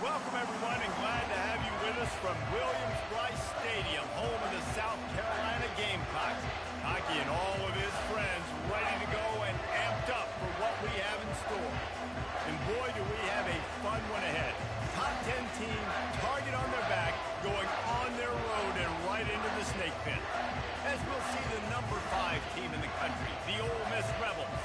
Welcome, everyone, and glad to have you with us from Williams-Brice Stadium, home of the South Carolina Gamecocks. Hockey and all of his friends ready to go and amped up for what we have in store. And boy, do we have a fun one ahead. Top 10 team, target on their back, going on their road and right into the snake pit. As we'll see the number 5 team in the country, the Ole Miss Rebels,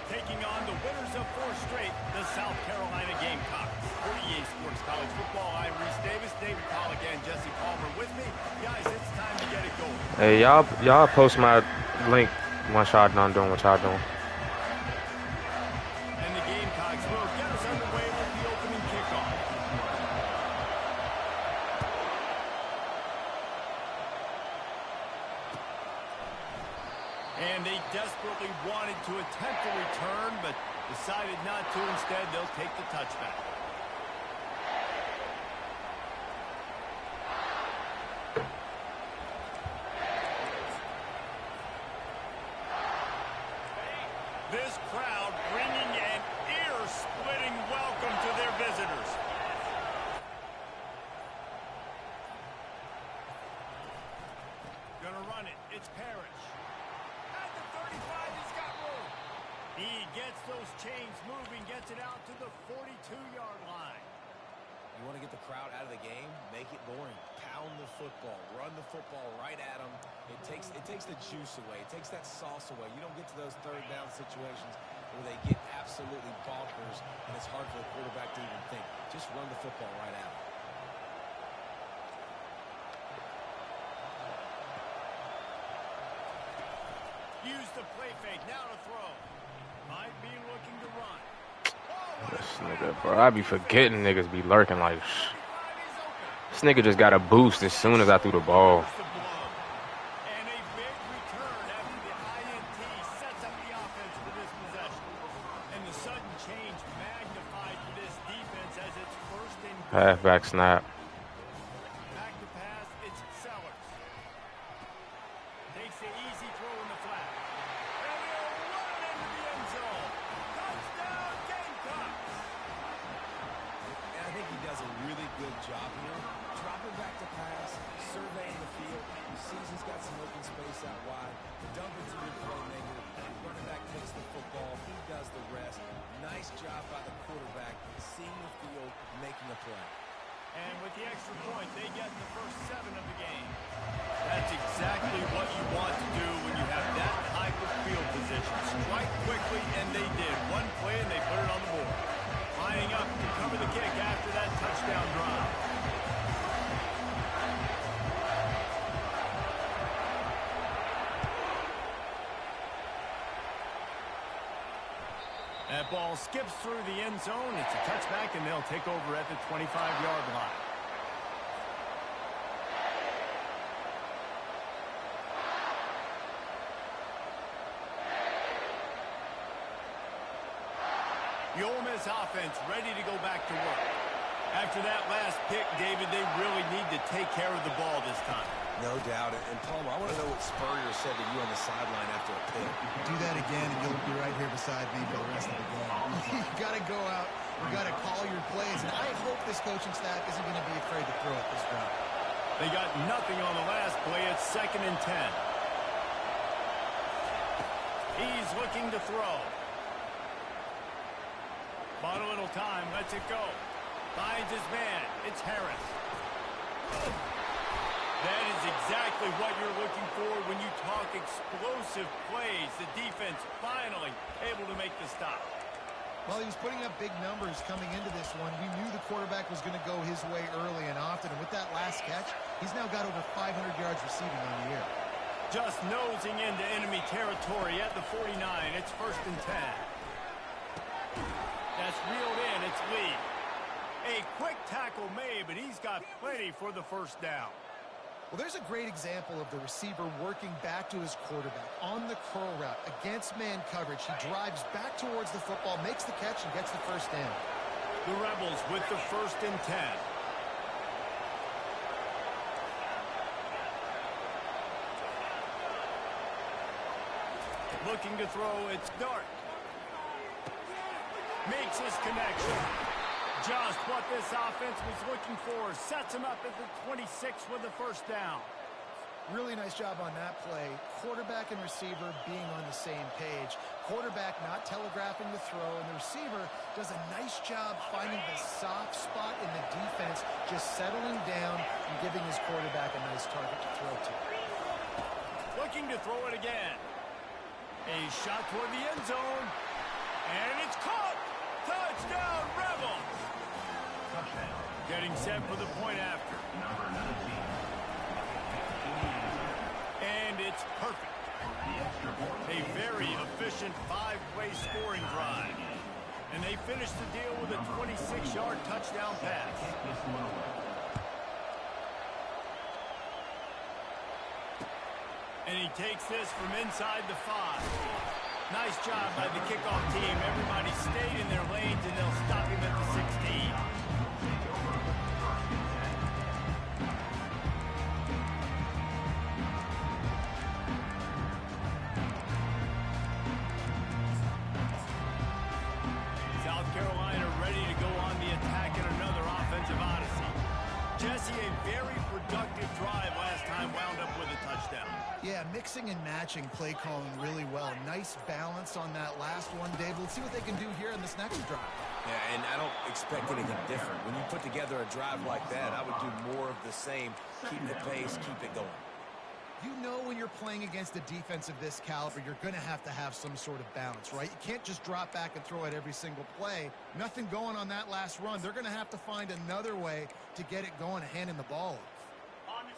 taking on the winners of 4 straight, the South Carolina Gamecocks. For EA Sports College Football, I'm Reese Davis, David Pollock, and Jesse Palmer with me. Guys, it's time to get it going. Hey, y'all post my link once y'all done doing what y'all doing. And the Gamecocks will get us underway with the opening kickoff. And they desperately wanted to attempt a return, but decided not to. Instead, they'll take the touchback. This crowd bringing an ear-splitting welcome to their visitors. Gonna run it. It's Parrish. At the 35, he's got room. He gets those chains moving, gets it out to the 42-yard line. You want to get the crowd out of the game? Make it boring. Pound the football. Run the football right at them. It takes the juice away. It takes that sauce away. You don't get to those third down situations where they get absolutely bonkers, and it's hard for the quarterback to even think. Just run the football right at them. Use the play fake. Now to throw. Might be looking to run. This nigga, bro, I be forgetting niggas be lurking like, this nigga just got a boost as soon as I threw the ball. And a big return after the INT sets up the offense for this possession. And the sudden change magnified for this defense as it's first and Halfback snap. back to pass. It's Sellers. Takes the easy throw in the flat. And he'll run it into the end zone. Touchdown, Gamecocks. And I think he does a really good job here. Dropping back to pass, surveying the field. He sees he's got some open space out wide. Dump it to your playmaker. Running back takes the football. He does the rest. Nice job by the quarterback, seeing the field, making a play. And with the extra point, they get the first 7 of the game. That's exactly what you want to do when you have that type of field position. Strike quickly, and they did. One play, and they put it on the board. Lining up to cover the kick after that touchdown drive. That ball skips through the end zone. It's a touchback, and they'll take over at the 25-yard line. The Ole Miss offense ready to go back to work. After that last pick, David, they really need to take care of the ball this time. No doubt. And Palmer, I want to know what Spurrier said to you on the sideline after a pick. Do that again, and you'll be right here beside me for the rest of the game. You got to go out. You got to call your plays, and I hope this coaching staff isn't going to be afraid to throw it this round. They got nothing on the last play. It's 2nd and 10. He's looking to throw. Bought a little time. Lets it go. Finds his man. It's Harris. That is exactly what you're looking for when you talk explosive plays. The defense finally able to make the stop. Well, he was putting up big numbers coming into this one. We knew the quarterback was going to go his way early and often. And with that last catch, he's now got over 500 yards receiving on the year. Just nosing into enemy territory at the 49. It's 1st and 10. That's reeled in. It's Lee. A quick tackle made, but he's got plenty for the first down. Well, there's a great example of the receiver working back to his quarterback on the curl route against man coverage. He drives back towards the football, makes the catch, and gets the first down. The Rebels with the 1st and 10. Looking to throw, it's Dart. Makes his connection. Just what this offense was looking for. Sets him up at the 26 with the first down. Really nice job on that play. Quarterback and receiver being on the same page. Quarterback not telegraphing the throw, and the receiver does a nice job finding the soft spot in the defense, just settling down and giving his quarterback a nice target to throw to. Looking to throw it again. A shot toward the end zone. And it's caught! Touchdown, Rebels! Getting set for the point after. And it's perfect. A very efficient five-way scoring drive. And they finish the deal with a 26-yard touchdown pass. And he takes this from inside the 5. Nice job by the kickoff team. Everybody stayed in their lanes, and they'll stop him at the 16. South Carolina ready to go on the attack in another offensive odyssey. Jesse, a very productive drive last time, wound up with a touchdown. Yeah, mixing and matching play calling really well. Nice balance on that last one, Dave. Let's see what they can do here in this next drive. Yeah, and I don't expect anything different. When you put together a drive like that, I would do more of the same. Keep the pace, keep it going. You know when you're playing against a defense of this caliber, you're going to have some sort of balance, right? You can't just drop back and throw it every single play. Nothing going on that last run. They're going to have to find another way to get it going, handing the ball off.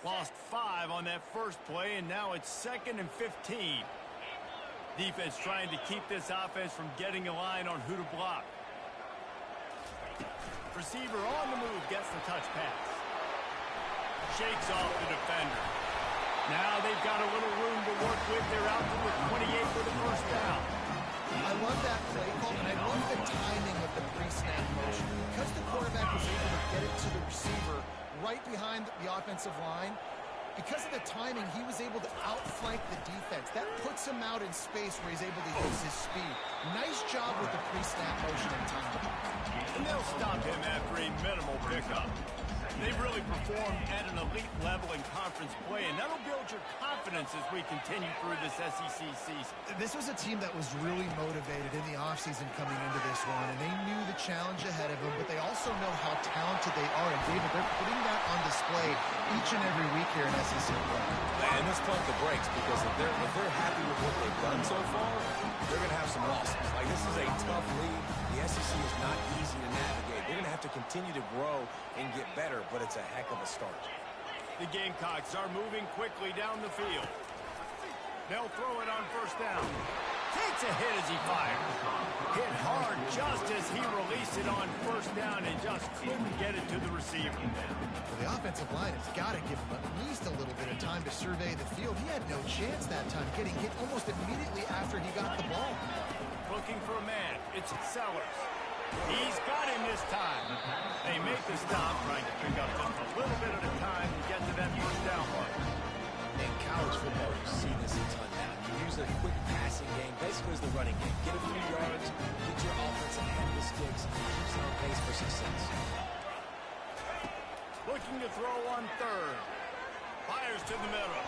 Lost 5 on that first play, and now it's 2nd and 15. Defense trying to keep this offense from getting a line on who to block. Receiver on the move, gets the touch pass. Shakes off the defender. Now they've got a little room to work with. They're out to the 28 for the first down. I love that play call, and I love the timing of the pre-snap motion. Because the quarterback was able to get it to the receiver right behind the offensive line, because of the timing, he was able to outflank the defense. That puts him out in space where he's able to use his speed. Nice job with the pre-snap motion and timing. And they'll stop him after a minimal pickup. They've really performed at an elite level in conference play, and that'll build your confidence as we continue through this SEC season. This was a team that was really motivated in the offseason coming into this one, and they knew the challenge ahead of them, but they also know how talented they are. And, David, they're putting that on display each and every week here in SEC play. And let's pump the brakes, because if they're happy with what they've done so far, they're going to have some losses. Like, this is a tough league. The SEC is not easy to navigate. They're going to have to continue to grow and get better, but it's a heck of a start. The Gamecocks are moving quickly down the field. They'll throw it on first down. Takes a hit as he fires. Hit hard just as he released it on first down and just couldn't get it to the receiver. Well, the offensive line has got to give him at least a little bit of time to survey the field. He had no chance that time, getting hit almost immediately after he got the ball. Looking for a man. It's Sellers. He's got him this time. They make the stop, trying to pick up just a little bit at a time to get to that first down mark. In college football, you see this a ton now. You use a quick passing game, basically as the running game. Get a few yards, get your offense ahead of the sticks, keeps on pace for success. Looking to throw on third. Fires to the middle.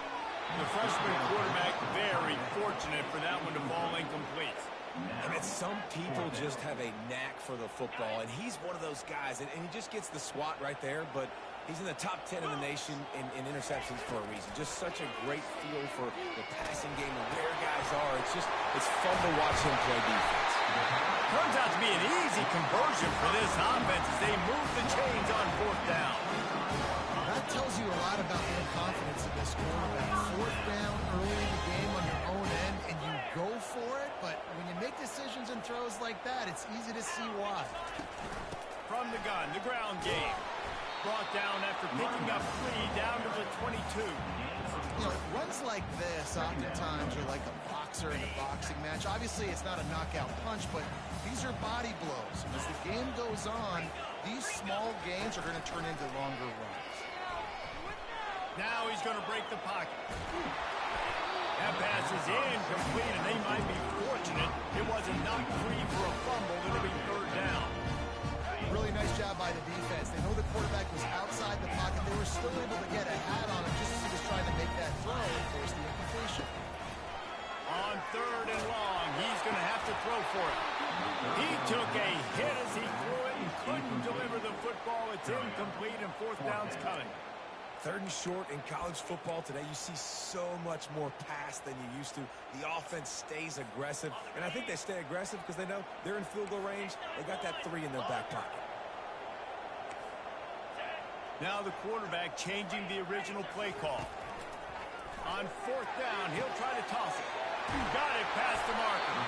The freshman quarterback very fortunate for that one to fall incomplete. I mean, some people just have a knack for the football, and he's one of those guys, and he just gets the swat right there, but he's in the top 10 in the nation in interceptions for a reason. Just such a great feel for the passing game and where guys are. It's fun to watch him play defense. Turns out to be an easy conversion for this offense as they move the chains on fourth down. That tells you a lot about the confidence of this quarterback. Fourth down early in the game on your own end, and you go for it, but when you make decisions and throws like that, it's easy to see why. From the gun, the ground game. Brought down after picking up 3 down to the 22. You know, runs like this oftentimes are like a boxer in a boxing match. Obviously, it's not a knockout punch, but these are body blows. And as the game goes on, these small gains are going to turn into longer runs. Now he's going to break the pocket. That pass is incomplete, and they might be fortunate it wasn't knocked free for a fumble. It'll be third down. Really nice job by the defense. They know the quarterback was outside the pocket. They were still able to get a hat on him just as he was trying to make that throw and force the incompletion. On 3rd and long, he's going to have to throw for it. He took a hit as he threw it and couldn't deliver the football. It's incomplete, and 4th down's coming. 3rd and short in college football today. You see so much more pass than you used to. The offense stays aggressive, and I think they stay aggressive because they know they're in field goal range. They got that 3 in their back pocket. Now the quarterback changing the original play call. On 4th down, he'll try to toss it. Got it past the marker.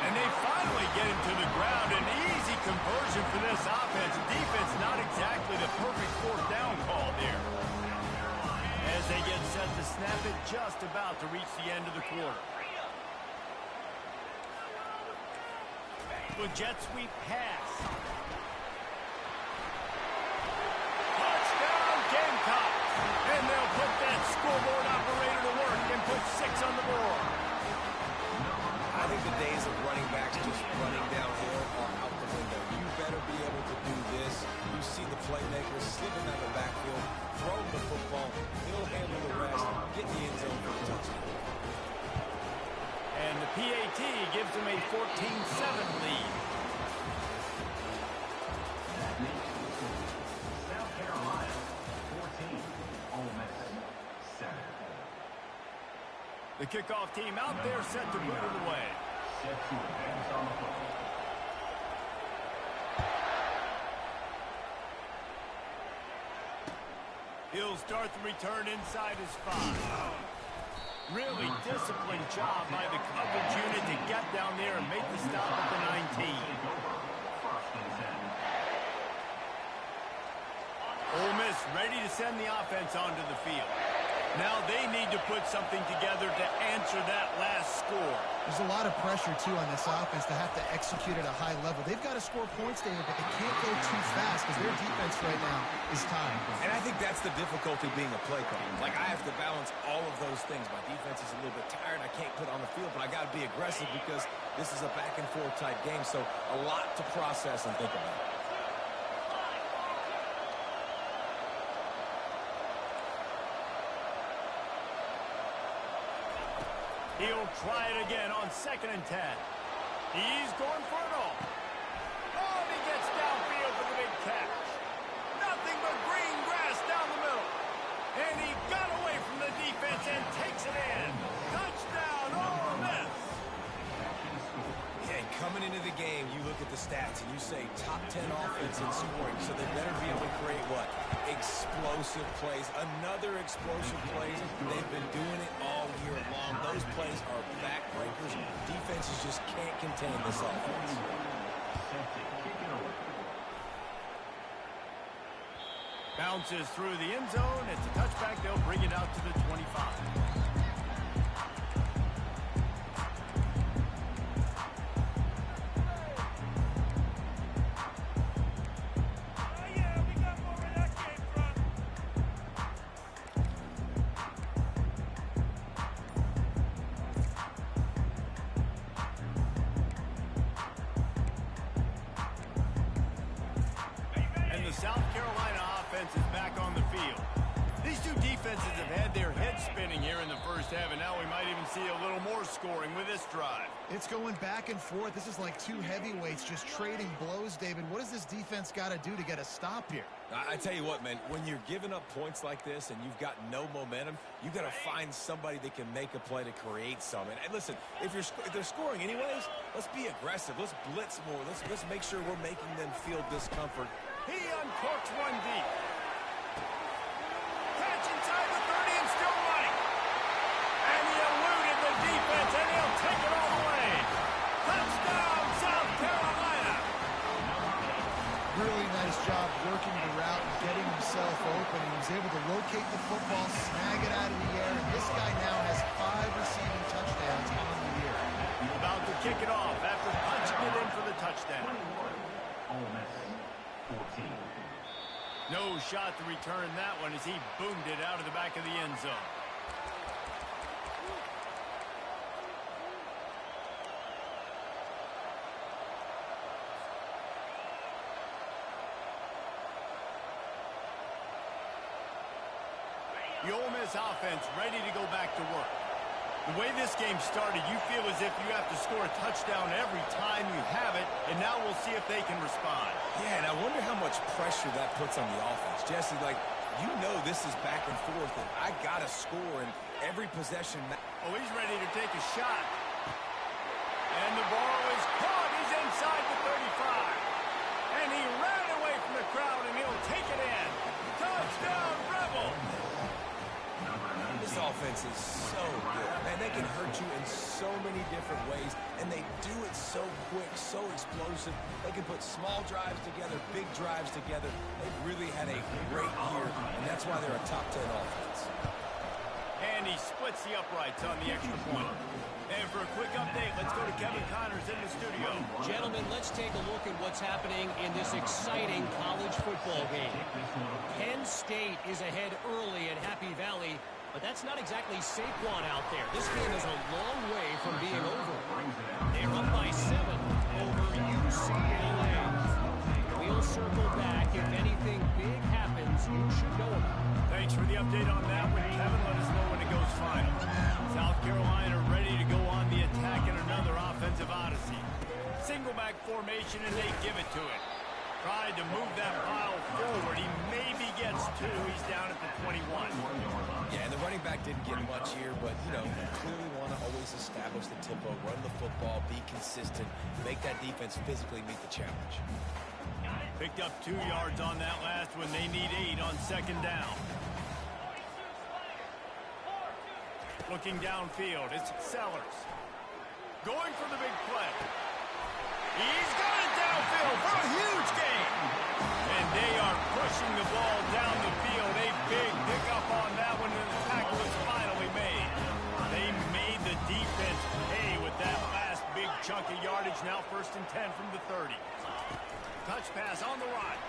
And they finally get him to the ground. An easy conversion for this offense. Defense not exactly the perfect 4th down call there. As they get set to snap it, just about to reach the end of the quarter. The jet sweep pass. Touchdown Gamecocks! And they'll put that scoreboard operator to work and put 6 on the board. I think the days of running backs just running downhill are out the window. You better be able to do this. You see the playmakers slipping out of the backfield, throwing the football. He'll handle the rest, get the end zone for the touchdown. And the PAT gives them a 14-7 lead. South Carolina, 14. Ole Miss, 7. The kickoff team out there set to boot it away. Set to advance on the football. He'll start the return inside his 5. Really disciplined job by the coverage unit to get down there and make the stop at the 19. Ole Miss ready to send the offense onto the field. Now they need to put something together to answer that last score. There's a lot of pressure, too, on this offense to have to execute at a high level. They've got to score points, David, but they can't go too fast because their defense right now is tired. And I think that's the difficulty being a play caller. Like, I have to balance all of those things. My defense is a little bit tired. I can't put on the field, but I got to be aggressive because this is a back-and-forth type game, so a lot to process and think about. He'll try it again on 2nd and 10. He's going for it all. Oh, and he gets downfield for the big catch. Nothing but green grass down the middle. And he got away from the defense and takes it in. Touchdown, Ole Miss. Yeah, coming into the game, you look at the stats and you say top 10 offense in scoring, so they better be able to create what? Explosive plays. Another explosive plays. They've been doing it all year long. Those plays are backbreakers. Defenses just can't contain this offense. Bounces through the end zone. It's a touchback. They'll bring it out to the 25. South Carolina offense is back on the field. These two defenses have had their heads spinning here in the first half, and now we might even see a little more scoring with this drive. It's going back and forth. This is like two heavyweights just trading blows, David. What does this defense got to do to get a stop here? I tell you what, man, when you're giving up points like this and you've got no momentum, you got to find somebody that can make a play to create some. And listen, if they're scoring anyways, let's be aggressive. Let's blitz more. Let's make sure we're making them feel discomfort. He uncorks one deep. Catch inside the 30 and still running. And he eluded the defense, and he'll take it all the way. Touchdown, South Carolina. Really nice job working the route and getting himself open. He was able to locate the football, snag it out of the air, and this guy now has 5 receiving touchdowns on the year. About to kick it off after punching it in for the touchdown. Ole Miss, 14. No shot to return that one as he boomed it out of the back of the end zone. The Ole Miss offense ready to go back to work. The way this game started, you feel as if you have to score a touchdown every time you have it, and now we'll see if they can respond. Yeah, and I wonder how much pressure that puts on the offense. Jesse, like, you know this is back and forth, and I got to score in every possession. Oh, he's ready to take a shot. And the ball is caught. He's inside the 35. And he ran away from the crowd, and he'll take it in. Touchdown, Rebel! This offense is so good. Man, they can hurt you in so many different ways, and they do it so quick, so explosive. They can put small drives together, big drives together. They've really had a great year, and that's why they're a top 10 offense. And he splits the uprights on the extra point. And for a quick update, let's go to Kevin Connors in the studio. Gentlemen, let's take a look at what's happening in this exciting college football game. Penn State is ahead early at Happy Valley, but that's not exactly Saquon out there. This game is a long way from being over. They're up by 7 over UCLA. We'll circle back. If anything big happens, you should know about it. Thanks for the update on that one, Kevin. Let us know when it goes final. South Carolina ready to go on the attack in another offensive odyssey. Single back formation, and they give it to him. Tried to move that pile forward. He maybe gets 2. He's down at the 21. Yeah, and the running back didn't get much here, but, you know, you clearly want to always establish the tempo, run the football, be consistent, make that defense physically meet the challenge. Picked up 2 yards on that last one. They need 8 on second down. Looking downfield, it's Sellers. Going for the big play. He's got it downfield for a huge gain. And they are pushing the ball down the field. A big pickup on that one, and the tackle is finally made. They made the defense pay with that last big chunk of yardage. Now 1st and 10 from the 30. Touch pass on the right.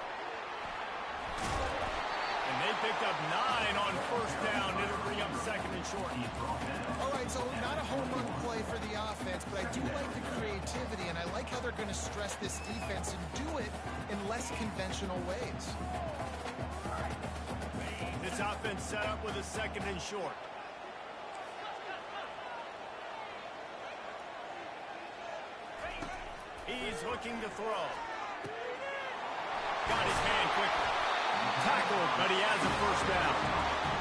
And they picked up 9 on 1st down. It'll bring up 2nd and short. All right, so not a home run play for the offense, but I do like the creativity, and I like how they're going to stress this defense and do it in less conventional ways. This offense set up with a 2nd and short. He's looking to throw. Got his hand quickly. Tackled, but he has a 1st down.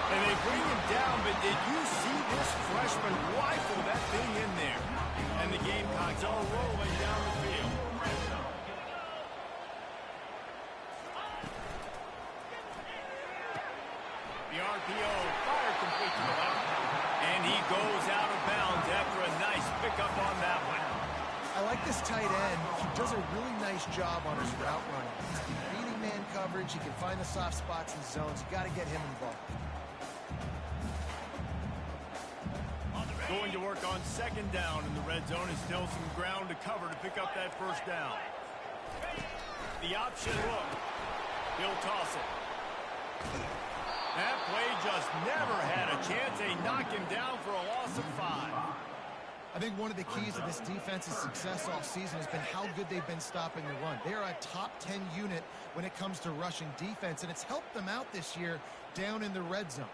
And they bring him down, but did you see this freshman rifle that thing in there? And the Gamecocks are rolling down the field. The RPO fired complete to the left. And he goes out of bounds after a nice pickup on that one. I like this tight end. He does a really nice job on his route running. He's beating man coverage. He can find the soft spots and zones. You got to get him involved. Going to work on 2nd down in the red zone, and still some ground to cover to pick up that 1st down. The option look. He'll toss it. That play just never had a chance. They knock him down for a loss of 5. I think one of the keys to this defense's success all season has been how good they've been stopping the run. They are a top 10 unit when it comes to rushing defense, and it's helped them out this year down in the red zone.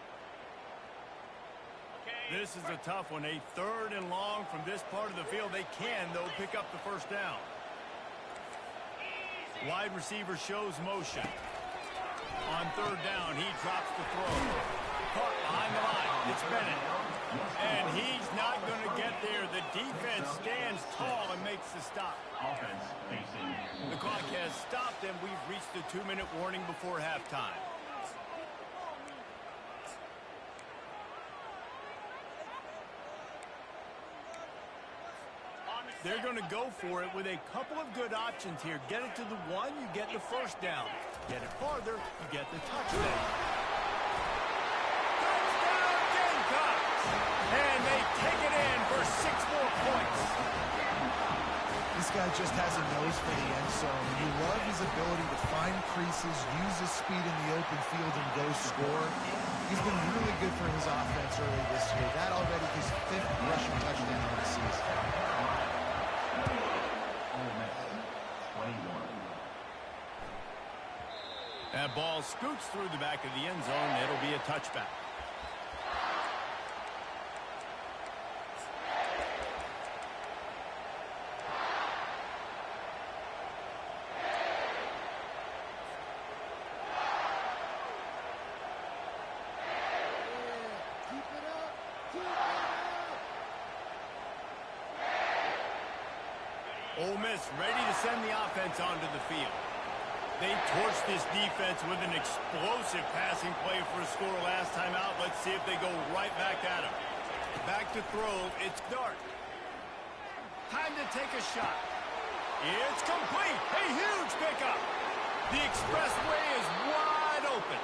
This is a tough one. A 3rd and long from this part of the field. They can, though, pick up the 1st down. Wide receiver shows motion. On 3rd down, he drops the throw. Caught behind the line. It's Bennett. And he's not going to get there. The defense stands tall and makes the stop. Offense facing. The clock has stopped, and we've reached the 2-minute warning before halftime. They're going to go for it with a couple of good options here. Get it to the 1, you get the 1st down. Get it farther, you get the touchdown. Touchdown, Gamecocks! And they take it in for 6 more points. This guy just has a nose for the end zone. You love his ability to find creases, use his speed in the open field, and go score. He's been really good for his offense early this year. That already his 5th rushing touchdown of the season. That ball scoots through the back of the end zone. It'll be a touchback. Ole Miss ready to send the offense onto the field. They torched this defense with an explosive passing play for a score last time out. Let's see if they go right back at him. Back to throw. It's Dart. Time to take a shot. It's complete. A huge pickup. The expressway is wide open.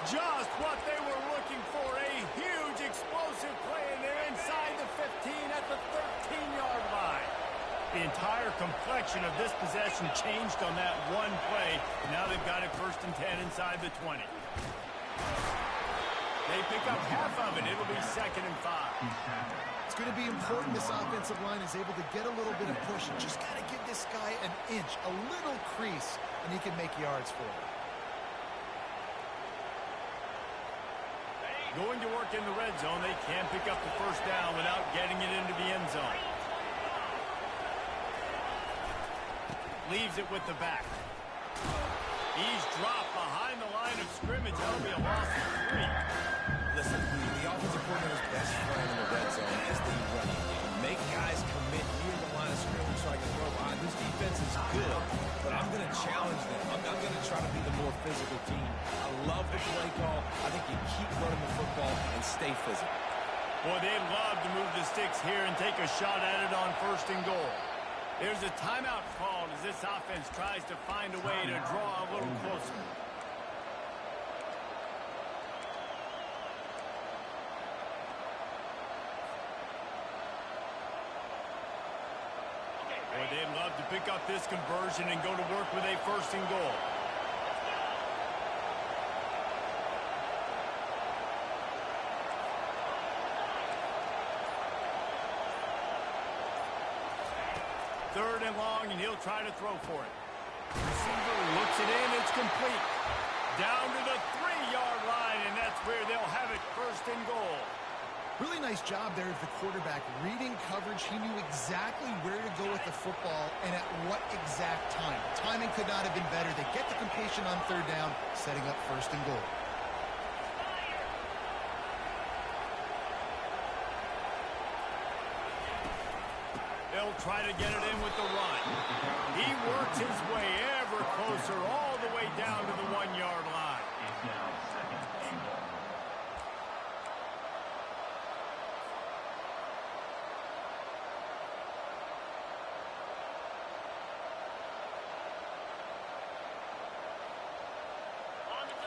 Just what they were looking for. A huge explosive play, and they're inside the 15 at the 13-yard line. The entire complexion of this possession changed on that one play. Now they've got it 1st and 10 inside the 20. They pick up half of it. It'll be 2nd and 5. It's going to be important this offensive line is able to get a little bit of push. Just got to give this guy an inch, a little crease, and he can make yards for it. Going to work in the red zone. They can't pick up the 1st down without getting it into the end zone. Leaves it with the back. He's dropped behind the line of scrimmage. That'll be a loss of 3. Listen, the offensive coordinator's best friend in the red zone is the running game. Make guys commit near the line of scrimmage so I can throw by. This defense is good, but I'm going to challenge them. I'm going to try to be the more physical team. I love the play call. I think you keep running the football and stay physical. Boy, they'd love to move the sticks here and take a shot at it on 1st and goal. There's a timeout called as this offense tries to find a way to draw a little closer. Boy, they'd love to pick up this conversion and go to work with a 1st and goal. Third and long, and he'll try to throw for it. Receiver looks it in. It's complete. Down to the 3-yard line, and that's where they'll have it 1st and goal. Really nice job there of the quarterback. Reading coverage, he knew exactly where to go with the football and at what exact time. Timing could not have been better. They get the completion on 3rd down, setting up 1st and goal. They'll try to get it in with the run. He works his way ever closer all the way down to the 1-yard line. It's now 2nd and goal.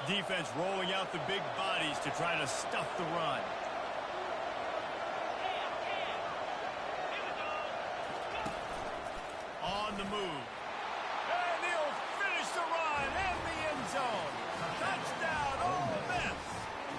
Defense rolling out the big bodies to try to stuff the run. On the move. And he'll finish the run in the end zone. Touchdown, Ole Miss.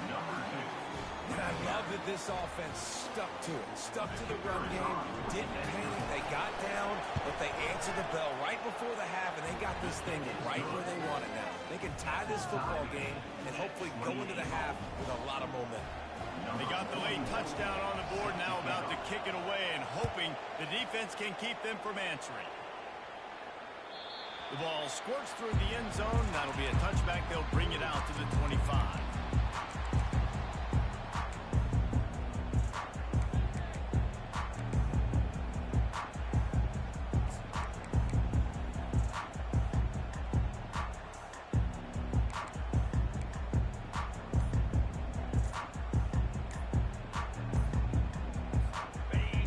Number 2. And I love that this offense stuck to it. Stuck to the run game. Didn't panic. They got down, but they answered the bell right before the half, and they got this thing right where they want it now. They can tie this football game and hopefully go into the half with a lot of momentum. They got the late touchdown on the board, now about to kick it away and hoping the defense can keep them from answering. The ball squirts through the end zone. That'll be a touchback. They'll bring it out to the 25.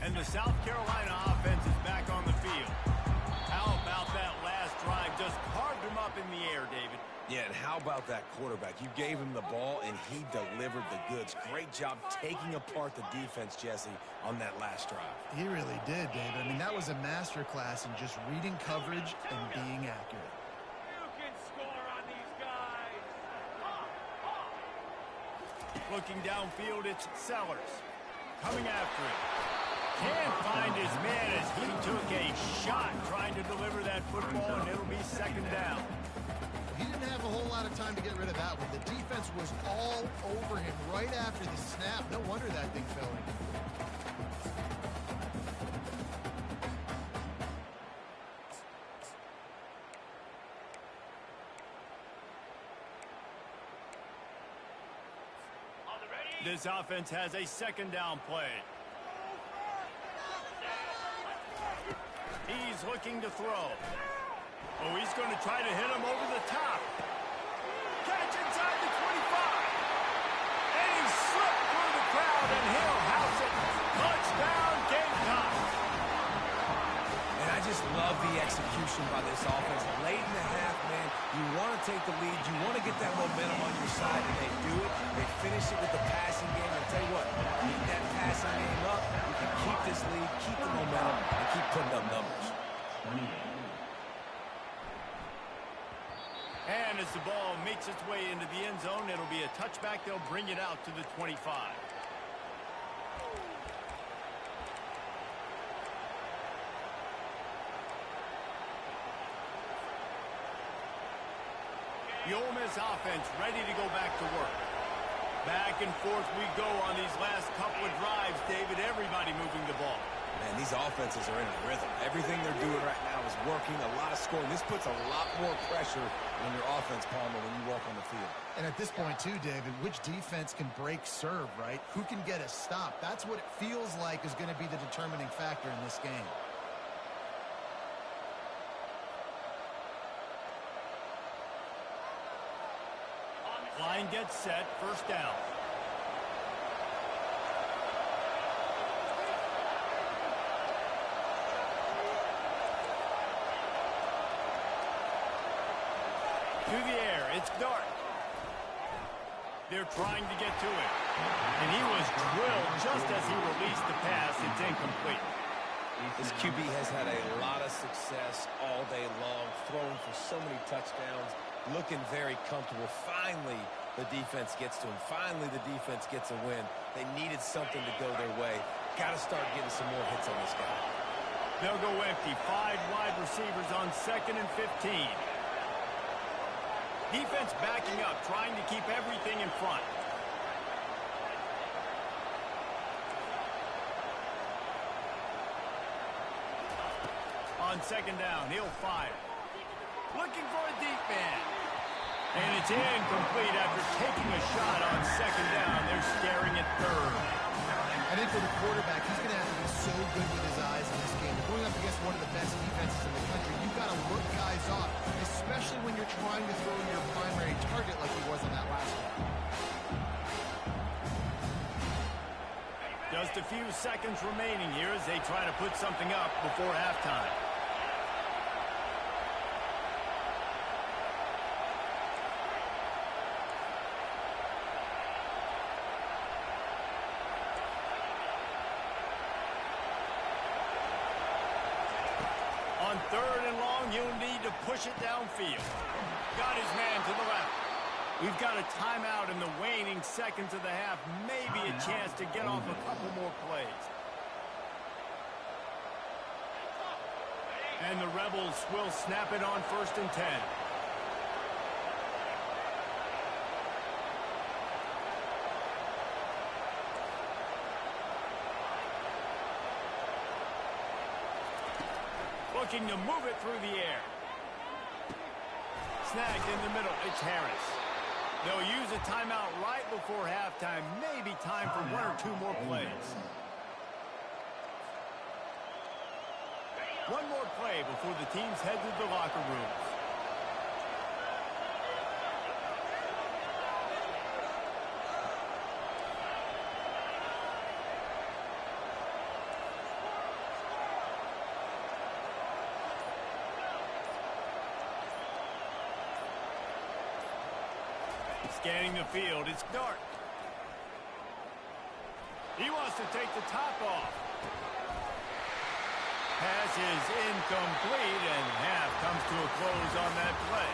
And the South Carolina offense is back on the field. How about that last drive? Just carved him up in the air, David. Yeah, and how about that quarterback? You gave him the ball, and he delivered the goods. Great job taking apart the defense, Jesse, on that last drive. He really did, David. I mean, that was a masterclass in just reading coverage and being accurate. You can score on these guys. Looking downfield, it's Sellers. Coming after him. Can't find his man as he took a shot trying to deliver that football, and it'll be 2nd down. He didn't have a whole lot of time to get rid of that one. The defense was all over him right after the snap. No wonder that thing fell in. On the ready? This offense has a second down play. He's looking to throw. Oh, he's going to try to hit him over the top. Catch inside the 25. And he slipped through the crowd, and he'll house it. Touchdown, Gamecocks. And I just love the execution by this offense. Late in the half, man, you want to take the lead. You want to get that momentum on your side, and they do it. They finish it with the passing game. I'll tell you what, keep that passing game up. You can keep this lead, keep the momentum, and keep putting up numbers. And as the ball makes its way into the end zone, it'll be a touchback. They'll bring it out to the 25. The Ole Miss offense ready to go back to work. Back and forth we go on these last couple of drives, David. Everybody moving the ball. Man, these offenses are in a rhythm. Everything they're doing right now is working, a lot of scoring. This puts a lot more pressure on your offense, Palmer, when you walk on the field. And at this point, too, David, which defense can break serve, right? Who can get a stop? That's what it feels like is going to be the determining factor in this game. Line gets set, first down. To the air, it's Dart. They're trying to get to him. And he was drilled just as he released the pass. It's incomplete. This QB has had a lot of success all day long, throwing for so many touchdowns, looking very comfortable. Finally, the defense gets to him. Finally, the defense gets a win. They needed something to go their way. Got to start getting some more hits on this guy. They'll go empty. 5 wide receivers on 2nd and 15. Defense backing up, trying to keep everything in front. On 2nd down, he'll fire. Looking for a deep man. And it's incomplete after taking a shot on 2nd down. They're staring at 3rd. I think for the quarterback, he's going to have to be so good with his eyes in this game. Going up against one of the best defenses in the country, you've got to look guys off, especially when you're trying to throw your primary target like he was in that last one. Just a few seconds remaining here as they try to put something up before halftime. On 3rd and long, you'll need to push it downfield. Got his man to the left. We've got a timeout in the waning seconds of the half. Maybe a chance to get off a couple more plays. And the Rebels will snap it on 1st and 10. Looking to move it through the air. Snagged in the middle. It's Harris. They'll use a timeout right before halftime. Maybe time for 1 or 2 more plays. One more play before the teams head to the locker rooms. Scanning the field, it's Dart. He wants to take the top off. Pass is incomplete, and half comes to a close on that play.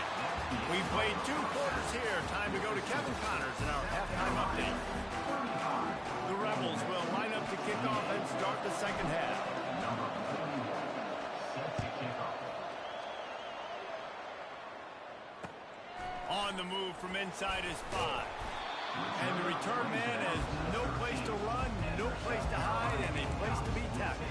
We played 2 quarters here. Time to go to Kevin Connors in our halftime update. The Rebels will line up to kick off and start the second half. On the move from inside his 5. And the return man has no place to run, no place to hide, and a place to be tackled.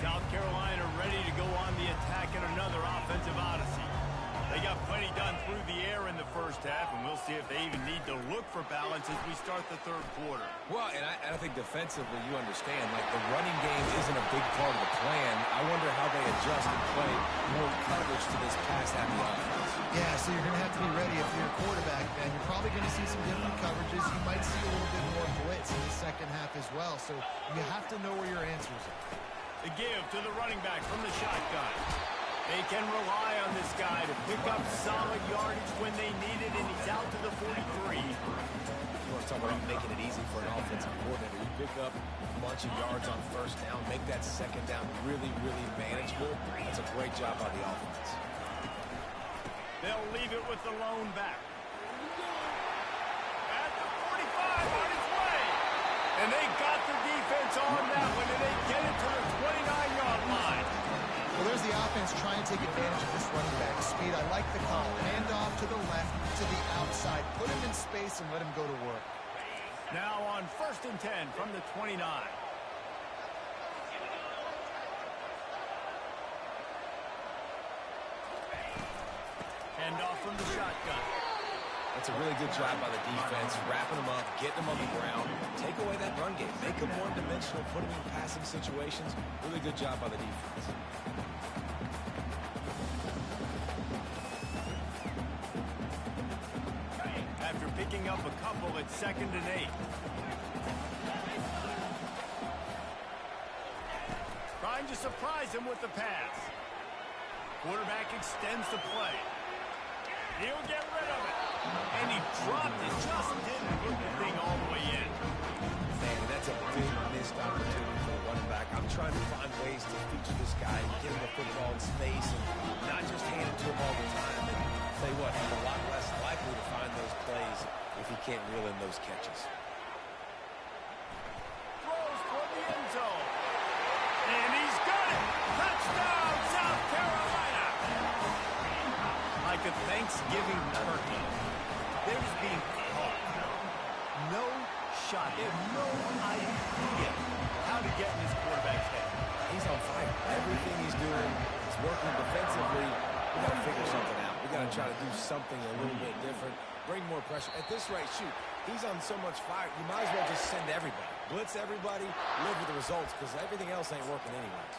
South Carolina ready to go on the attack in another offensive odyssey. They got plenty done through the air in the first half, and we'll see if they even need to look for balance as we start the third quarter. Well, and I think defensively, you understand, like the running game isn't a big part of the plan. I wonder how they adjust and play more coverage to this pass-happy offense. Yeah, so you're going to have to be ready if you're a quarterback, then. You're probably going to see some different coverages. You might see a little bit more blitz in the second half as well, so you have to know where your answers are. The give to the running back from the shotgun. They can rely on this guy to pick up solid yardage when they need it, and he's out to the 43. You want to talk about making it easy for an offensive coordinator. You pick up a bunch of yards on first down, make that second down really, really manageable. That's a great job by the offense. They'll leave it with the lone back. At the 45 on his way. And they got the defense on that one, and they get it to the 29-yard line. Well, there's the offense trying to take advantage of this running back speed. I like the call. Hand off to the left, to the outside. Put him in space and let him go to work. Now on 1st and 10 from the 29. Hand off from the shotgun. That's a really good job by the defense, wrapping them up, getting them on the ground. Take away that run game. Make them one-dimensional, put them in passing situations. Really good job by the defense. After picking up a couple at 2nd and 8. Trying to surprise him with the pass. Quarterback extends the play. He'll get rid of it. And he dropped it. Just didn't put the thing all the way in. Man, that's a big missed opportunity for the running back. I'm trying to find ways to feature this guy and get him the football in space and not just hand it to him all the time. And I'll tell you what, he's a lot less likely to find those plays if he can't reel in those catches. Throws for the end zone. And he's got it. Touchdown, South Carolina. Like a Thanksgiving turkey. They're just being caught. No shot. They have no idea how to get in this quarterback's head. He's on fire. Everything he's doing is working defensively. We got to figure something out. We got to try to do something a little bit different. Bring more pressure. At this rate, shoot, he's on so much fire, you might as well just send everybody. Blitz everybody, live with the results, because everything else ain't working anyways.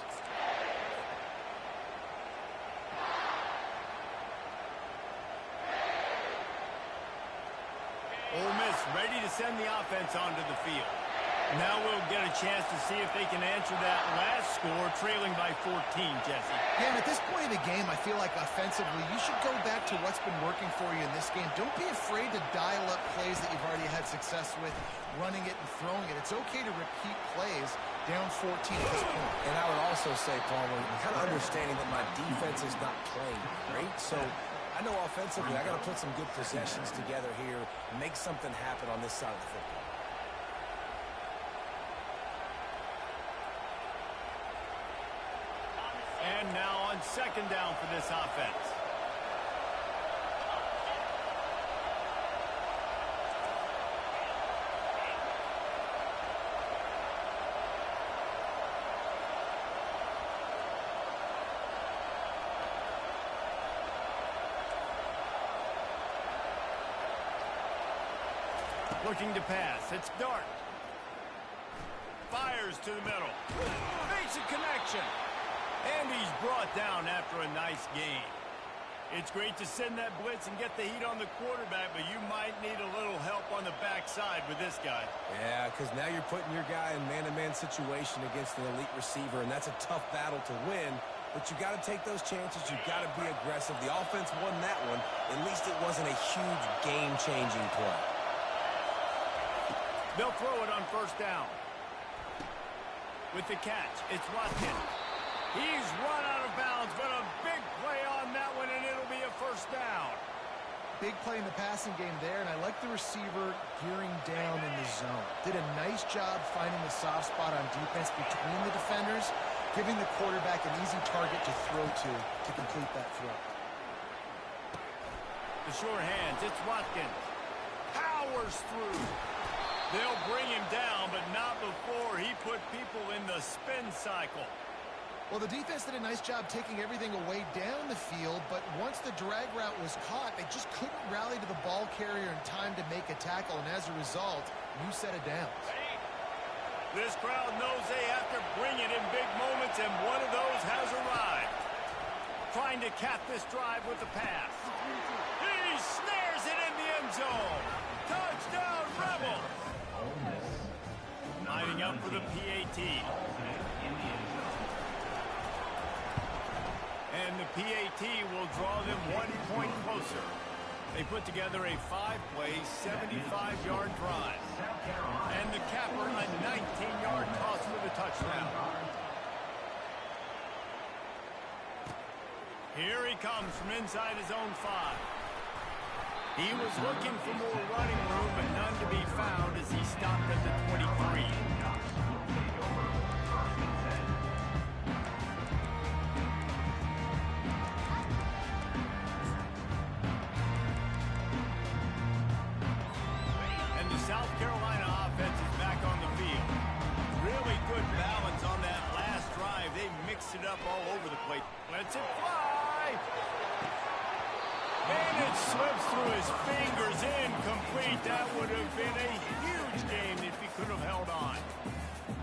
Ole Miss ready to send the offense onto the field. Now we'll get a chance to see if they can answer that last score, trailing by 14, Jesse. Yeah, and at this point of the game, I feel like offensively, you should go back to what's been working for you in this game. Don't be afraid to dial up plays that you've already had success with, running it and throwing it. It's okay to repeat plays down 14 at this point. And I would also say, Palmer, kind of understanding that my defense is not playing great, so I know offensively I got to put some good possessions together here, make something happen on this side of the football. And now on 2nd down for this offense. Looking to pass. It's Dart. Fires to the middle. Basic connection. And he's brought down after a nice game. It's great to send that blitz and get the heat on the quarterback, but you might need a little help on the backside with this guy. Yeah, because now you're putting your guy in man-to-man situation against an elite receiver, and that's a tough battle to win. But you got to take those chances. You got to be aggressive. The offense won that one. At least it wasn't a huge game-changing play. They'll throw it on 1st down. With the catch, it's Watkins. He's run out of bounds, but a big play on that one, and it'll be a 1st down. Big play in the passing game there, and I like the receiver gearing down in the zone. Did a nice job finding the soft spot on defense between the defenders, giving the quarterback an easy target to throw to complete that throw. The short hands, it's Watkins. Powers through. They'll bring him down, but not before he put people in the spin cycle. Well, the defense did a nice job taking everything away down the field, but once the drag route was caught, they just couldn't rally to the ball carrier in time to make a tackle, and as a result, new set of downs. This crowd knows they have to bring it in big moments, and one of those has arrived. Trying to cap this drive with the pass. He snares it in the end zone. Touchdown, Rebels! Lining up for the PAT. And the PAT will draw them 1 point closer. They put together a 5-play, 75-yard drive. And the capper, a 19-yard toss for the touchdown. Here he comes from inside his own 5. He was looking for more running room, but none to be found as he stopped at the 23. South Carolina offense is back on the field. Really good balance on that last drive. They mixed it up all over the place. Lets it fly. And it slips through his fingers, incomplete. That would have been a huge game if he could have held on.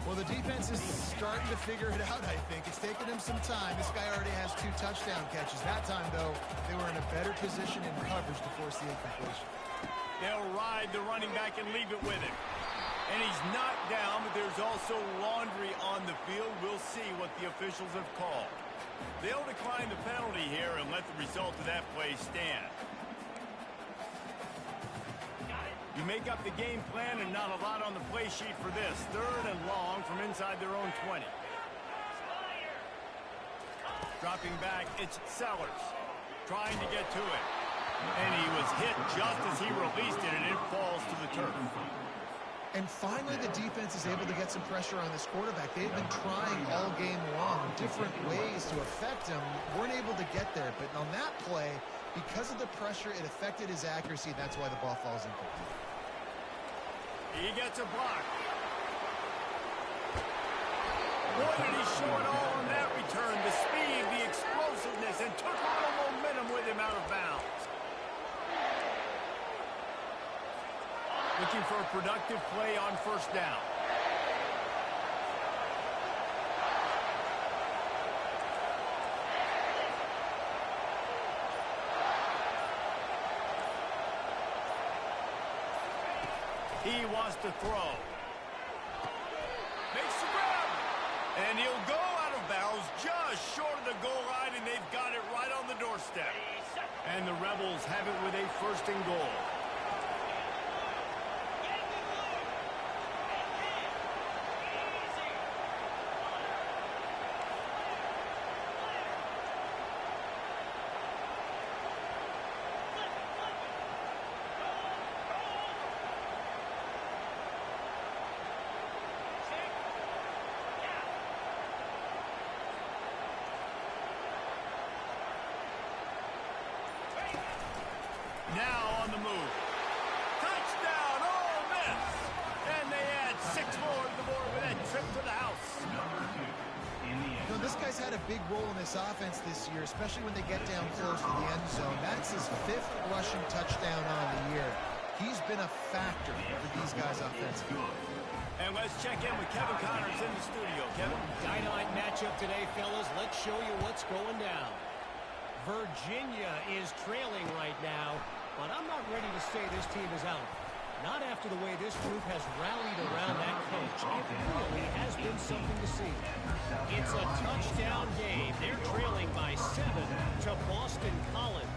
Well, the defense is starting to figure it out, I think. It's taken him some time. This guy already has 2 touchdown catches. That time, though, they were in a better position in coverage to force the incompletion. They'll ride the running back and leave it with him. And he's knocked down, but there's also laundry on the field. We'll see what the officials have called. They'll decline the penalty here and let the result of that play stand. You make up the game plan and not a lot on the play sheet for this. 3rd and long from inside their own 20. Dropping back, it's Sellers. Trying to get to it. And he was hit just as he released it, and it falls to the turf. And finally, the defense is able to get some pressure on this quarterback. They've been trying all game long, different ways to affect him. Weren't able to get there, but on that play, because of the pressure, it affected his accuracy. That's why the ball falls incomplete. He gets a block. Boy, did he show it all on that return. The speed, the explosiveness, and took a little momentum with him out of bounds. Looking for a productive play on 1st down. He wants to throw. Makes the grab. And he'll go out of bounds just short of the goal line, and they've got it right on the doorstep. And the Rebels have it with a 1st and goal. Now on the move. Touchdown, Ole Miss! And they add 6 more to the board with that trip to the house. You know, this guy's had a big role in this offense this year, especially when they get down close to the end zone. That's his 5th rushing touchdown on the year. He's been a factor for these guys offensively. And let's check in with Kevin Connors in the studio. Kevin? Dynamite matchup today, fellas. Let's show you what's going down. Virginia is trailing right now, but I'm not ready to say this team is out. Not after the way this group has rallied around that coach. It really has been something to see. It's a touchdown game. They're trailing by 7 to Boston College.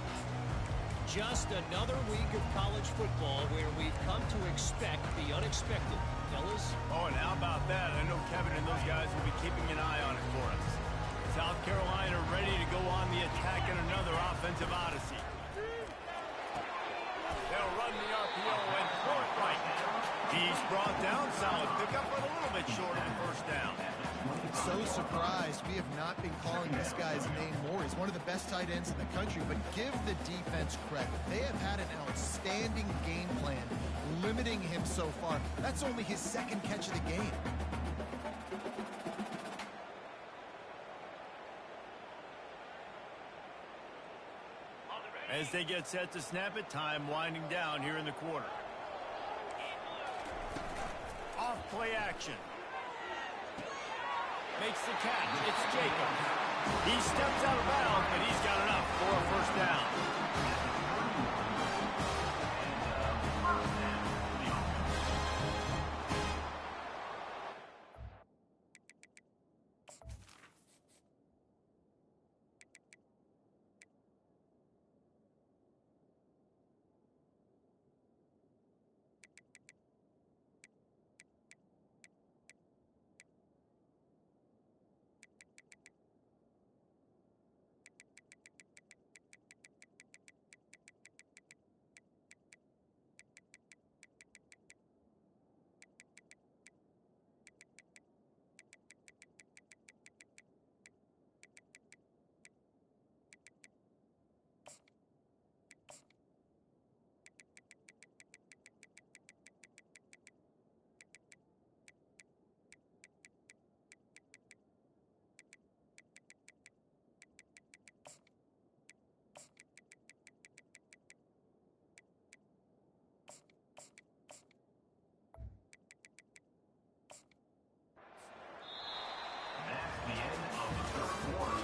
Just another week of college football where we've come to expect the unexpected. Fellas? Oh, and how about that? I know Kevin and those guys will be keeping an eye on it for us. South Carolina ready to go on the attack in another offensive odyssey. They'll run the RPO and throw it right. He's brought down, solid pickup, but a little bit short of the 1st down. So surprised we have not been calling this guy's name more. He's one of the best tight ends in the country, but give the defense credit. They have had an outstanding game plan, limiting him so far. That's only his 2nd catch of the game. As they get set to snap it, time winding down here in the quarter. Off play action. Makes the catch. It's Jacob. He steps out of bounds, but he's got enough for a first down. That's the end of the third quarter.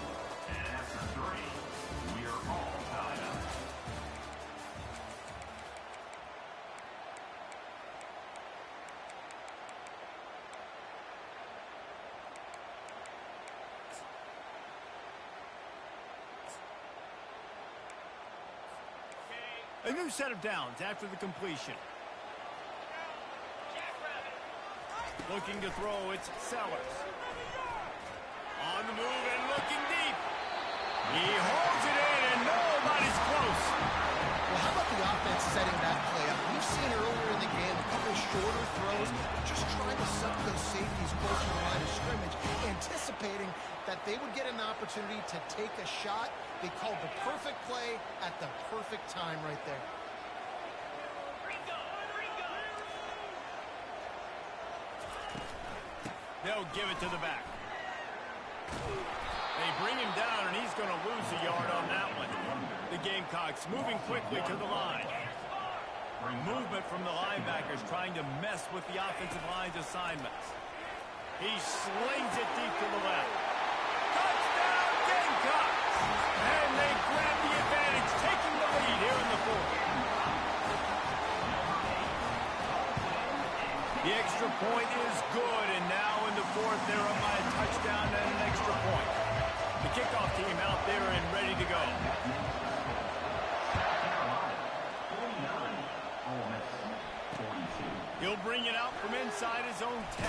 And after 3, we are all tied up. A new set of downs after the completion. Looking to throw, it's Sellers. On the move and looking deep. He holds it in and nobody's close. Well, how about the offense setting that play up? We've seen earlier in the game a couple shorter throws, just trying to suck those safeties closer to the line of scrimmage, anticipating that they would get an opportunity to take a shot. They called the perfect play at the perfect time right there. They'll give it to the back. They bring him down, and he's going to lose a yard on that one. The Gamecocks moving quickly to the line. Movement from the linebackers trying to mess with the offensive line's assignments. He slings it deep to the left. Touchdown, Gamecocks! And they grab the advantage, taking the lead here in the fourth. The extra point is good, and now in the fourth, they're up by a touchdown and an extra point. The kickoff team out there and ready to go. He'll bring it out from inside his own 10.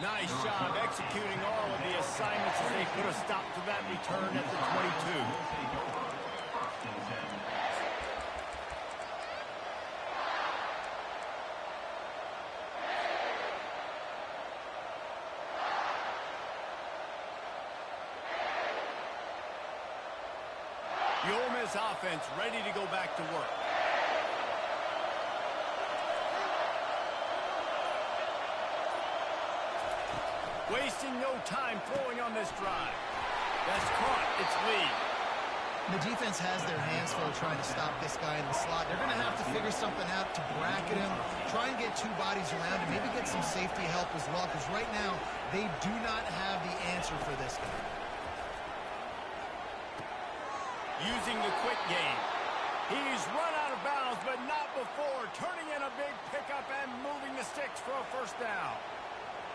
Nice job executing all of the assignments as they put a stop to that return at the 22. The Ole Miss offense ready to go back to work. Wasting no time throwing on this drive. That's caught. It's Lee. The defense has their hands full trying to stop this guy in the slot. They're going to have to figure something out to bracket him, try and get two bodies around him, maybe get some safety help as well, because right now they do not have the answer for this guy. Using the quick game. He's run out of bounds, but not before. Turning in a big pickup and moving the sticks for a first down.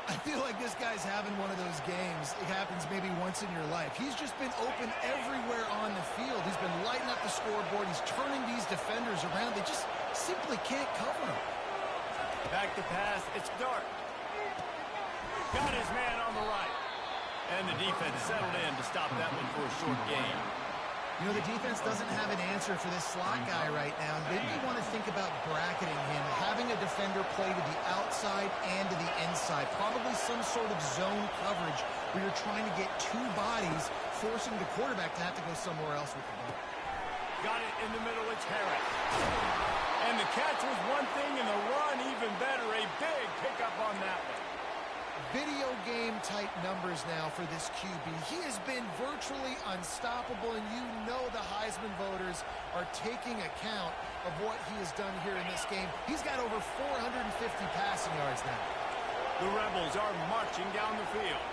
I feel like this guy's having one of those games. It happens maybe once in your life. He's just been open everywhere on the field. He's been lighting up the scoreboard. He's turning these defenders around. They just simply can't cover him. Back to pass. It's Dart. Got his man on the right. And the defense settled in to stop that one for a short gain. You know, the defense doesn't have an answer for this slot guy right now. Maybe you want to think about bracketing him, having a defender play to the outside and to the inside. Probably some sort of zone coverage where you're trying to get two bodies, forcing the quarterback to have to go somewhere else with the ball. Got it in the middle. It's Harris. And the catch was one thing, and the run even better. A big pickup on that one. video game type numbers now for this QB. He has been virtually unstoppable, and you know the Heisman voters are taking account of what he has done here in this game. He's got over 450 passing yards now. The Rebels are marching down the field.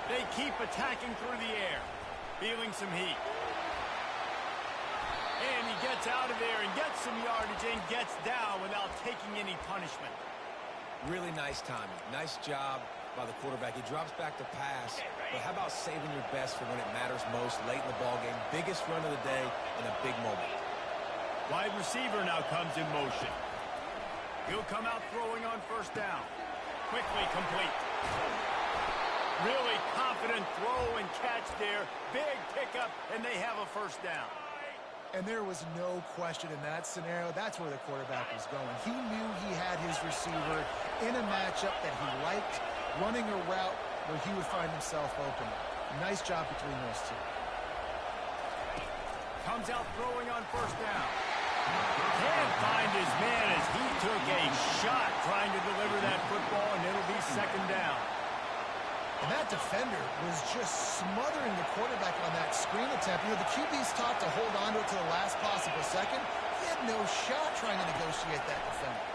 They keep attacking through the air, feeling some heat. And he gets out of there and gets some yardage and gets down without taking any punishment. Really nice timing. Nice job by the quarterback. He drops back to pass, but how about saving your best for when it matters most late in the ballgame? Biggest run of the day in a big moment. Wide receiver now comes in motion. He'll come out throwing on first down. Quickly complete. Really confident throw and catch there. Big pickup, and they have a first down. And there was no question in that scenario. That's where the quarterback was going. He knew he had his receiver in a matchup that he liked, running a route where he would find himself open. Nice job between those two. Comes out throwing on first down. Can't find his man as he took a shot trying to deliver that football, and it'll be second down. And that defender was just smothering the quarterback on that screen attempt. You know, the QB's taught to hold on to it to the last possible second. He had no shot trying to negotiate that defender.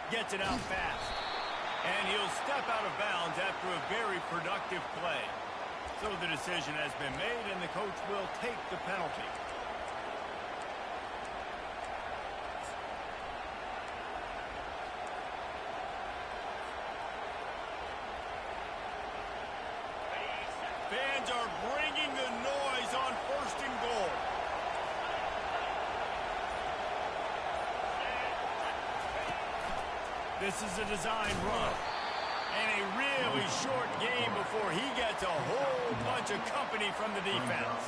Gets it out fast. And he'll step out of bounds after a very productive play. So the decision has been made, and the coach will take the penalty. Fans are bringing the noise on first and goal. This is a design run. And a really short game before he gets a whole bunch of company from the defense.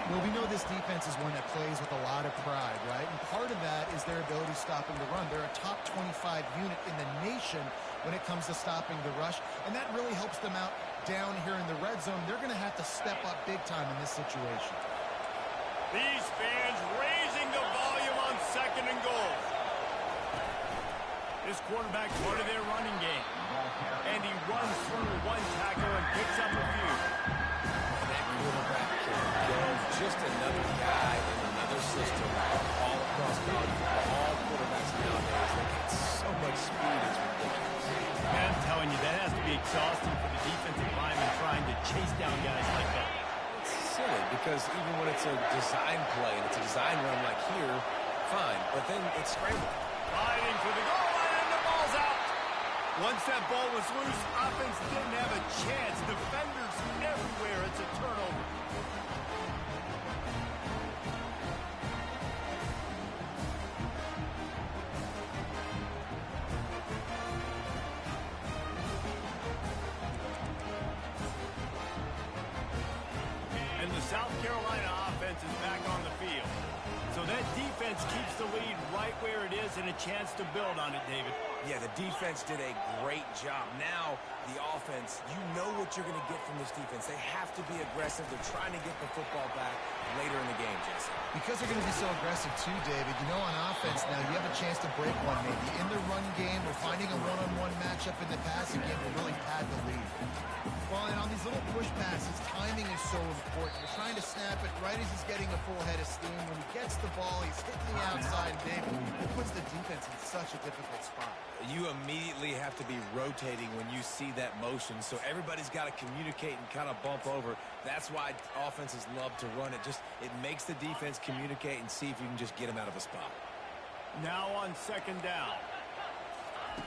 Well, we know this defense is one that plays with a lot of pride, right? And part of that is their ability stopping the run. They're a top 25 unit in the nation when it comes to stopping the rush, and that really helps them out down here in the red zone. They're going to have to step up big time in this situation. These fans raising the volume on second and goal. This quarterback part of their running game. And he runs through one tackle and picks up a few. That quarterback can go. Just another guy in another system all across college football. All quarterbacks nowadays, they get so much speed, it's ridiculous. Man, I'm telling you, that has to be exhausting for the defensive lineman trying to chase down guys like that. It's silly because even when it's a design play and it's a design run like here, fine, but then it's scrambled. Fighting for the goal line, and the ball's out. Once that ball was loose, offense didn't have a chance. Defenders everywhere. It's a turnover. And the South Carolina offense is back on the field. So that defense keeps the lead right where it is and a chance to build on it, David. Yeah, the defense did a great job. Now, the offense, you know what you're going to get from this defense. They have to be aggressive. They're trying to get the football back later in the game, Jesse. Because they're going to be so aggressive too, David. You know, on offense now, you have a chance to break one maybe. In the run game or finding a one-on-one matchup in the passing game will really pad the lead. Well, and on these little push passes, timing is so important. You're trying to snap it right as he's getting a full head of steam. When he gets the ball, he's hitting the outside big. It puts the defense in such a difficult spot. You immediately have to be rotating when you see that motion, so everybody's got to communicate and kind of bump over. That's why offenses love to run it. It makes the defense communicate and see if you can just get them out of a spot. Now on second down.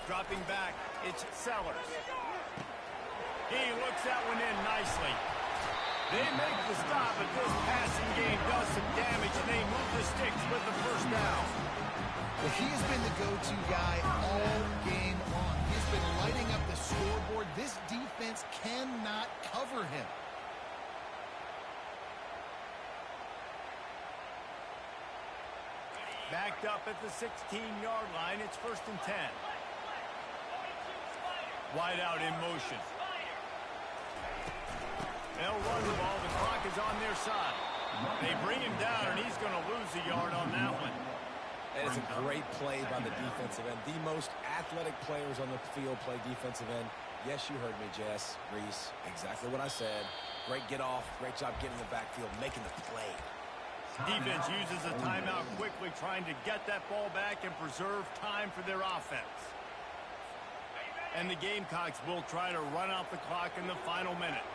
Dropping back, it's Sellers. He looks that one in nicely. They make the stop, but this passing game does some damage, and they move the sticks with the first down. Well, he has been the go-to guy all game long. He's been lighting up the scoreboard. This defense cannot cover him. Backed up at the 16-yard line, it's 1st and 10. Wide out in motion. They'll run the ball. The clock is on their side. They bring him down, and he's going to lose a yard on that one. And it's a great play by the defensive end. The most athletic players on the field play defensive end. Yes, you heard me, Jess, Reese. Exactly what I said. Great get off. Great job getting the backfield, making the play. Defense uses a timeout quickly, trying to get that ball back and preserve time for their offense. And the Gamecocks will try to run out the clock in the final minute.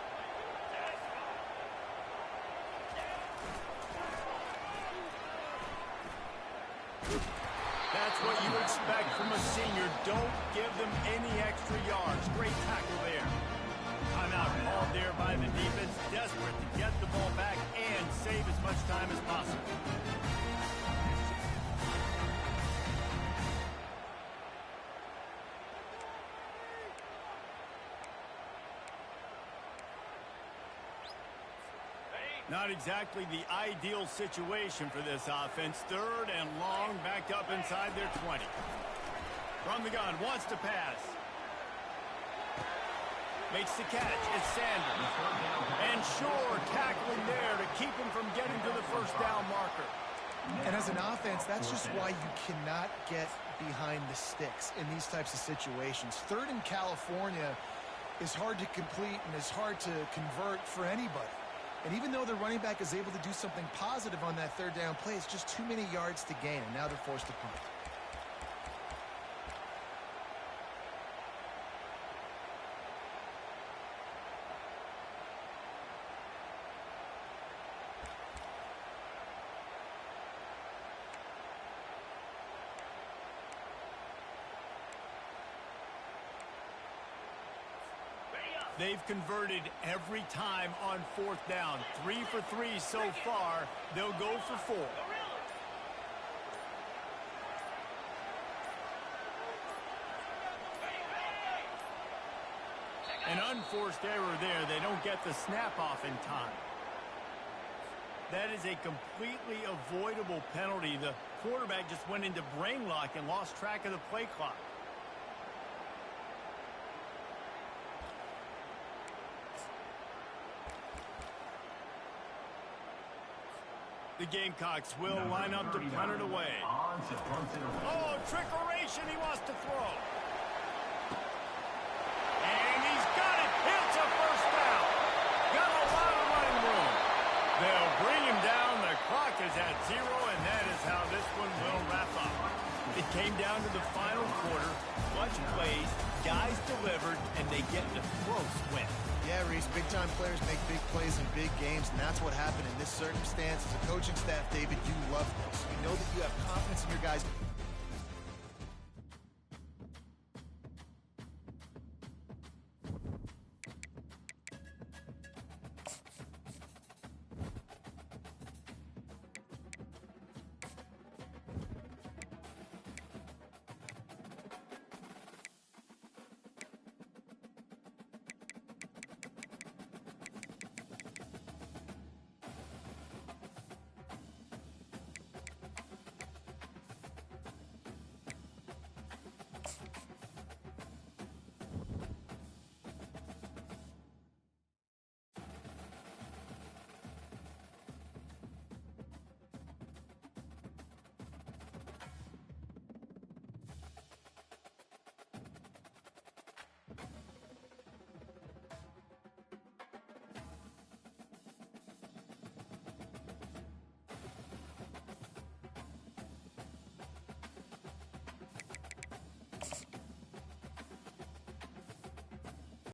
That's what you expect from a senior. Don't give them any extra yards. Great tackle there. Timeout called there by the defense, desperate to get the ball back and save as much time as possible. Not exactly the ideal situation for this offense. Third and long, backed up inside their 20. From the gun, wants to pass. Makes the catch. It's Sanders. And Shore tackling there to keep him from getting to the first down marker. And as an offense, that's just why you cannot get behind the sticks in these types of situations. Third in California is hard to complete and is hard to convert for anybody. And even though the running back is able to do something positive on that third down play, it's just too many yards to gain, and now they're forced to punt. They've converted every time on fourth down. 3 for 3 so far. They'll go for 4. An unforced error there. They don't get the snap off in time. That is a completely avoidable penalty. The quarterback just went into brain lock and lost track of the play clock. The Gamecocks will line up to punt it away. Oh, trickeration, he wants to throw. And he's got it. It's a first down. Got a lot of running room. They'll bring him down. The clock is at 0, and that is how this one will wrap up. It came down to the final quarter. Much plays, guys delivered, and they get a close win. Yeah, Reese, big-time players make big plays in big games, and that's what happened in this circumstance. As a coaching staff, David, you love this. You know that you have confidence in your guys.